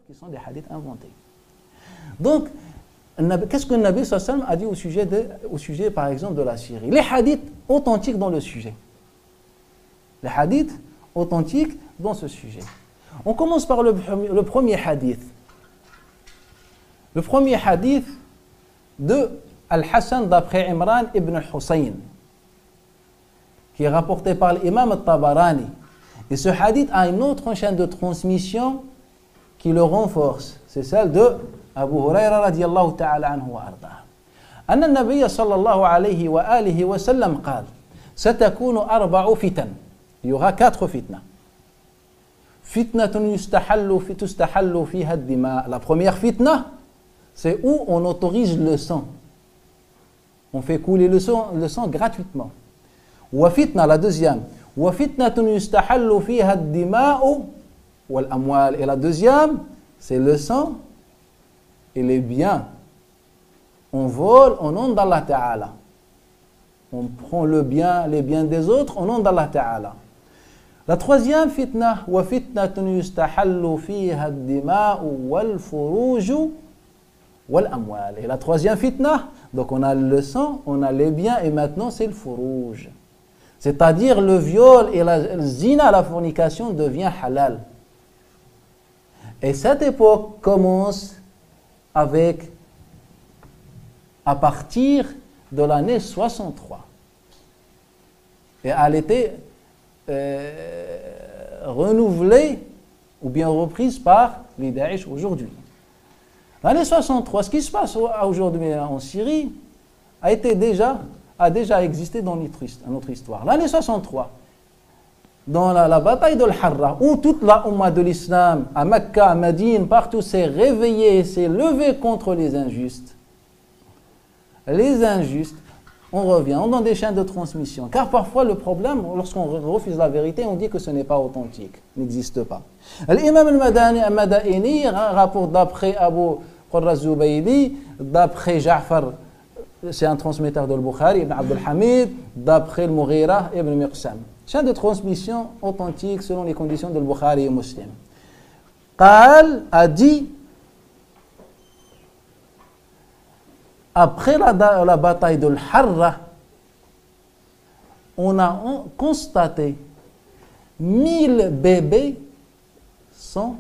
qui sont des hadiths inventés. Donc, qu'est-ce que le Nabi sallallahu alayhi wa sallam a dit au sujet, par exemple, de la Syrie? Les hadiths authentiques dans le sujet. Les hadiths authentiques dans ce sujet. On commence par le premier hadith. Le premier hadith de Al-Hassan d'après Imran ibn Hussein, qui est rapporté par l'imam al-Tabarani. Et ce hadith a une autre chaîne de transmission qui le renforce. C'est celle de Abu Huraira radiallahu ta'ala anhu wa arda. أن النبي صلى الله عليه وآله وسلم قال ستكون 4 فتن. Il y aura 4 fitna. فتنة تستحل فيها الدماء. La première fitna, c'est où on autorise le sang. On fait couler le sang gratuitement. وفتنة, la deuxième. وفتنة يستحل فيها الدماء والأموال. Et la deuxième, c'est le sang et les biens. On vole au nom d'Allah Ta'ala. On prend les biens des autres au nom d'Allah Ta'ala. La troisième fitna, وفتنة يستحل فيها الدماء والفروج والأموال. Et la troisième fitna, donc on a le sang, on a les biens et maintenant c'est le furuj. C'est-à-dire le viol et la zina, la fornication devient halal. Et cette époque commence à partir de l'année 63. Et elle était renouvelée ou bien reprise par les Daesh aujourd'hui. L'année 63, ce qui se passe aujourd'hui en Syrie a déjà existé dans notre histoire. L'année 63, dans la bataille de l'Harra, où toute la Ummah de l'Islam, à Mecca, à Médine, partout s'est réveillée, s'est levée contre les injustes. Les injustes, on revient, on donne des chaînes de transmission. Car parfois le problème, lorsqu'on refuse la vérité, on dit que ce n'est pas authentique, n'existe pas. L'imam al-Madaini rapporte d'après Abu Qurra Zubaydi, d'après Ja'far, c'est un transmetteur de al-Bukhari, Ibn Abdul Hamid, d'après al-Mughira, Ibn Miqsam. Chaîne de transmission authentique selon les conditions de al-Bukhari et Muslim. Qal a dit, après la bataille de l'Harra, on a constaté 1000 bébés sans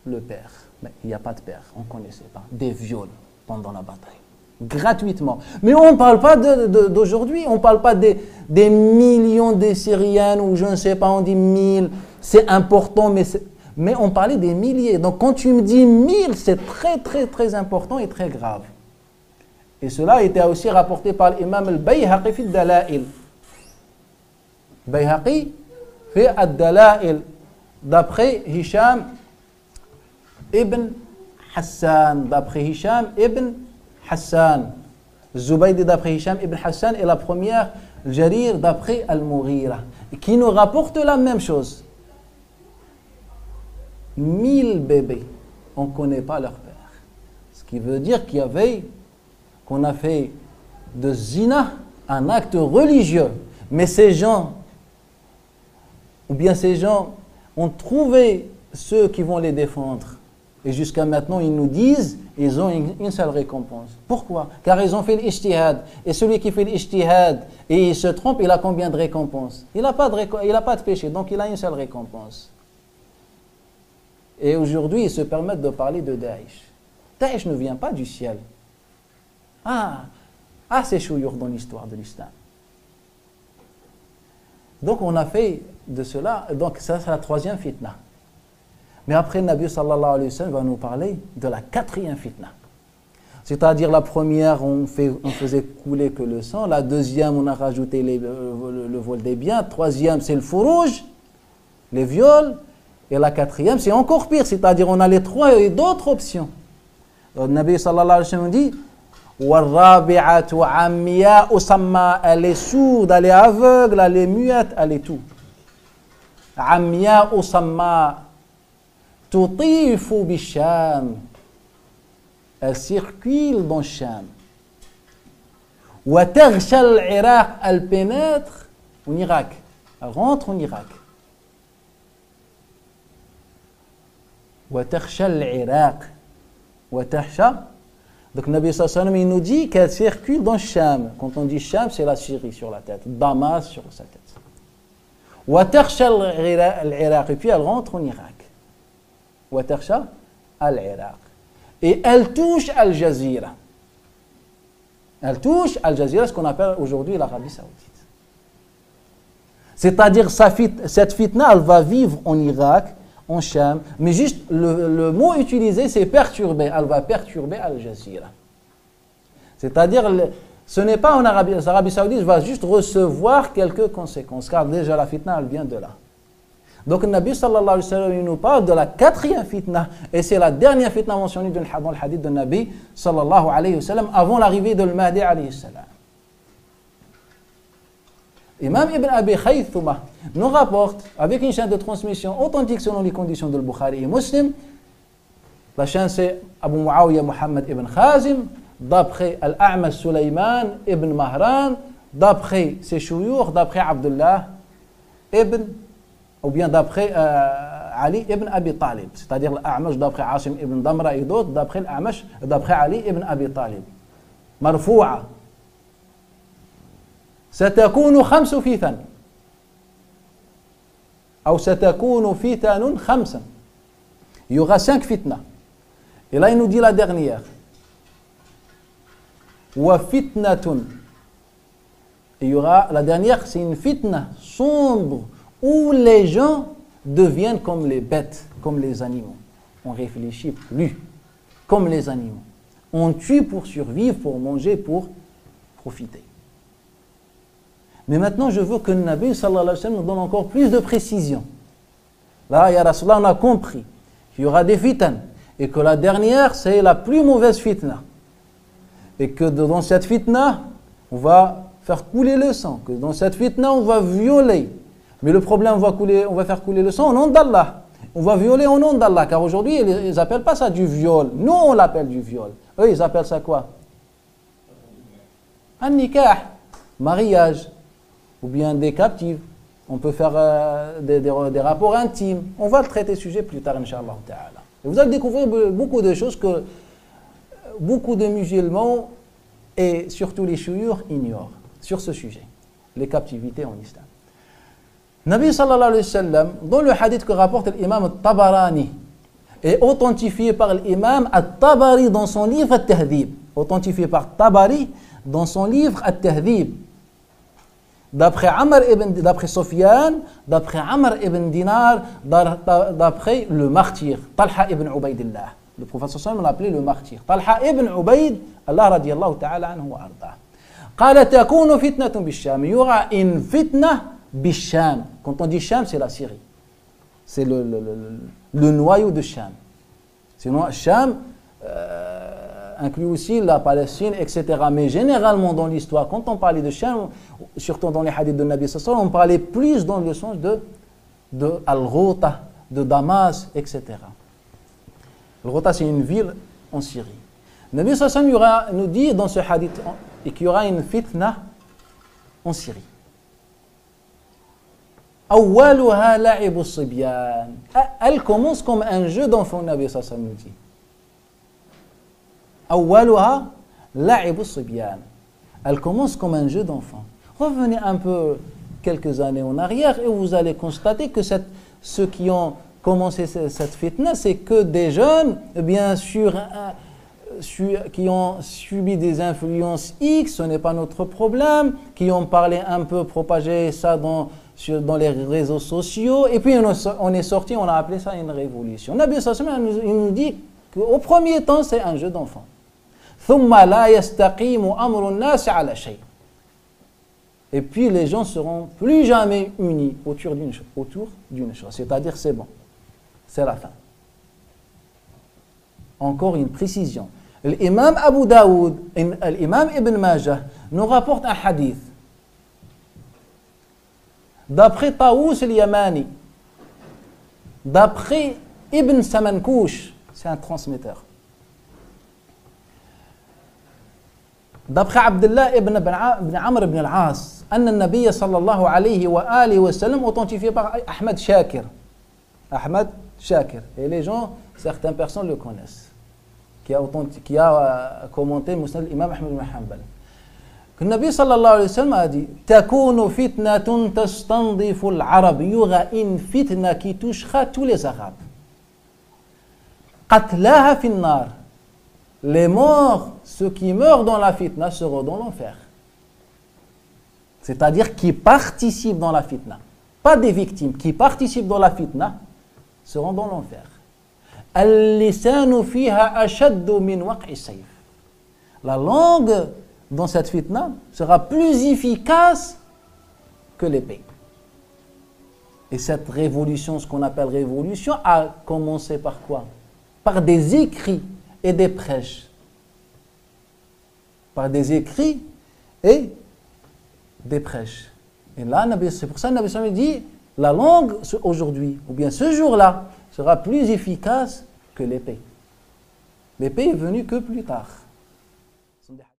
le père. Mais il n'y a pas de père, on ne connaissait pas. Des viols pendant la bataille. Gratuitement. Mais on ne parle pas d'aujourd'hui, on ne parle pas des millions de Syriennes ou je ne sais pas, on dit 1000, c'est important, mais on parlait des milliers. Donc quand tu me dis 1000, c'est très très très important et très grave. Et cela a été aussi rapporté par l'imam al-Bayhaqi fi al-Dala'il. Bayhaqi fi al-Dala'il, d'après Hisham ibn Hassan, d'après Hisham ibn Hassan. Zubaydi d'après Hisham ibn Hassan et la première, Jarir d'après Al-Mughira, qui nous rapporte la même chose. 1000 bébés, on ne connaît pas leur père. Ce qui veut dire qu'on a fait de zina un acte religieux. Mais ces gens ont trouvé ceux qui vont les défendre. Et jusqu'à maintenant, ils nous disent, ils ont une seule récompense. Pourquoi? Car ils ont fait l'ijtihad. Et celui qui fait l'ijtihad et il se trompe, il a combien de récompenses? Il n'a pas de péché, donc il a une seule récompense. Et aujourd'hui, ils se permettent de parler de Daesh. Daesh ne vient pas du ciel. C'est chouyour dans l'histoire de l'islam. Donc on a fait de cela, donc ça c'est la troisième fitna. Mais après, le Nabi sallallahu alayhi wa sallam va nous parler de la quatrième fitna. C'est-à-dire la première, on faisait couler que le sang. La deuxième, on a rajouté le vol des biens. Troisième, c'est le furuj, les viols. Et la quatrième, c'est encore pire. C'est-à-dire, on a les trois et d'autres options. Le Nabi sallallahu alayhi wa sallam dit وَالرَّابِعَةُ عَمِّيَاءُ سَمَّا. Elle est sourde, elle est aveugle, elle est muette, elle est tout. عَمِّيَاءُ سَمَّا. تطيف بالشام. Elle circule dans Cham. وتغشى العراق. Elle pénètre en Irak. Elle rentre en Irak. وتخشى العراق وتخشى. Donc Nabi sallallahu alayhi wa sallam il nous dit qu'elle circule dans Cham. Quand on dit Cham, c'est la Syrie sur la tête, Damas sur sa tête. وتخشى العراق, et puis elle rentre en Irak. وتخشى العراق. Et elle touche Al Jazeera. Elle touche Al Jazeera, ce qu'on appelle aujourd'hui l'Arabie Saoudite. C'est-à-dire cette fitna, elle va vivre en Irak, en Cham, mais juste le mot utilisé, c'est perturber. Elle va perturber Al Jazeera. C'est-à-dire, ce n'est pas en Arabie, l'Arabie Saoudite va juste recevoir quelques conséquences, car déjà la fitna, elle vient de là. Donc, le Nabi sallallahu alayhi wa sallam, il nous parle de la quatrième fitna, et c'est la dernière fitna mentionnée dans le hadith de Nabi sallallahu alayhi wa sallam, avant l'arrivée de Mahdi alayhi salam. Imam Ibn Abi Khaythuma nous rapporte, avec une chaîne de transmission authentique selon les conditions de Bukhari et Muslim, la chaîne c'est Abu Muawiyah Muhammad ibn Khazim, d'après Al-A'mash Sulayman ibn Mahran, d'après ses shuyukh, d'après Abdullah ibn, ou bien d'après Ali ibn Abi Talib, c'est-à-dire l'A'mash d'après Asim ibn Damra et d'autres, d'après l'A'mash, d'après Ali ibn Abi Talib. Marfou'a. ستكون خمس فتن أو ستكون فتن خمسا. Il y aura 5 fitna. Et là, il nous dit la dernière. وفتنة. Il y aura la dernière, c'est une fitna sombre où les gens deviennent comme les bêtes, comme les animaux. On réfléchit plus comme les animaux. On tue pour survivre, pour manger, pour profiter. Mais maintenant, je veux que le Nabi sallallahu alayhi wa sallam nous donne encore plus de précision. Là, ya Rasulallah, on a compris qu'il y aura des fitans et que la dernière, c'est la plus mauvaise fitna. Et que dans cette fitna, on va faire couler le sang. Que dans cette fitna, on va violer. Mais le problème, on va faire couler le sang au nom d'Allah. On va violer au nom d'Allah. Car aujourd'hui, ils n'appellent pas ça du viol. Nous, on l'appelle du viol. Eux, ils appellent ça quoi? Un nikah, mariage. Ou bien des captives, on peut faire des rapports intimes. On va le traiter ce sujet plus tard, Inch'Allah ta'ala. Et vous allez découvrir beaucoup de choses que beaucoup de musulmans et surtout les chouyurs ignorent sur ce sujet, les captivités en islam. Nabi sallallahu alayhi wa sallam, dans le hadith que rapporte l'imam al-Tabarani, est authentifié par l'imam al-Tabari dans son livre al-Tahdhib. Authentifié par Tabari dans son livre al-Tahdhib. D'après Sufyan, d'après Amr ibn Dinar, d'après le martyr, Talha ibn Ubaydillah. Le prophète sallallahu alayhi wa sallam l'appelait le martyr. Talha ibn Ubayd, Allah radiyallahu ta'ala anhu wa arda. قال تكون فتنة بالشام. Il y aura une fitna بالشام. Quand on dit Sham, c'est la Syrie. C'est le noyau de Sham. Sinon, Sham inclut aussi la Palestine, etc. Mais généralement dans l'histoire, quand on parlait de Sham, surtout dans les hadiths de Nabi sallallahu alayhi wa sallam, on parlait plus dans le sens de Al-Ghouta, de Damas, etc. Al-Ghouta, c'est une ville en Syrie. Nabi sallallahu alayhi wa sallam nous dit dans ce hadith qu'il y aura une fitna en Syrie. أولها لعب الصبيان. Elle commence comme un jeu d'enfant, Nabi sallallahu alayhi wa sallam nous dit. أولها لعب الصبيان. Elle commence comme un jeu d'enfant. Revenez un peu quelques années en arrière et vous allez constater que ceux qui ont commencé cette fitna, c'est que des jeunes, bien sûr, qui ont subi des influences X, ce n'est pas notre problème, qui ont parlé un peu, propagé ça dans les réseaux sociaux, et puis on est sorti, on a appelé ça une révolution. Nabi sallallahu alayhi wa sallam, il nous dit qu'au premier temps, c'est un jeu d'enfant. ثم لا يستقيم أمر الناس على شيء. Et puis les gens seront plus jamais unis autour d'une chose. C'est-à-dire c'est bon, c'est la fin. Encore une précision. L'imam Abu Daoud, l'imam Ibn Majah nous rapporte un hadith. D'après Taous al-Yamani, d'après Ibn Samankouch, c'est un transmetteur. D'après Abdullah ibn Amr ibn al-As, أن النبي صلى الله عليه وآله وسلم authentifié par Ahmed Shakir. Ahmad Shakir. Et les gens, certaines personnes le connaissent. Qui a commenté Musnad l'imam Ahmad ibn Hanbal. Le Nabi sallallahu alayhi wa sallam a dit Takunu fitnatun tastandifu al-Arab. Il y aura une fitna qui touchera tous les Arabes. Qatlaha fin nar. Les morts, ceux qui meurent dans la fitna, seront dans l'enfer. C'est-à-dire qui participent dans la fitna. Pas des victimes, qui participent dans la fitna, seront dans l'enfer. Al-lisanu fiha ashaddu min waq'i sayf. La langue dans cette fitna sera plus efficace que l'épée. Et cette révolution, ce qu'on appelle révolution, a commencé par quoi? Par des écrits et des prêches. Par des écrits et des prêches. Et là, c'est pour ça que Nabi dit, la langue aujourd'hui, ou bien ce jour-là, sera plus efficace que l'épée. L'épée est venue que plus tard.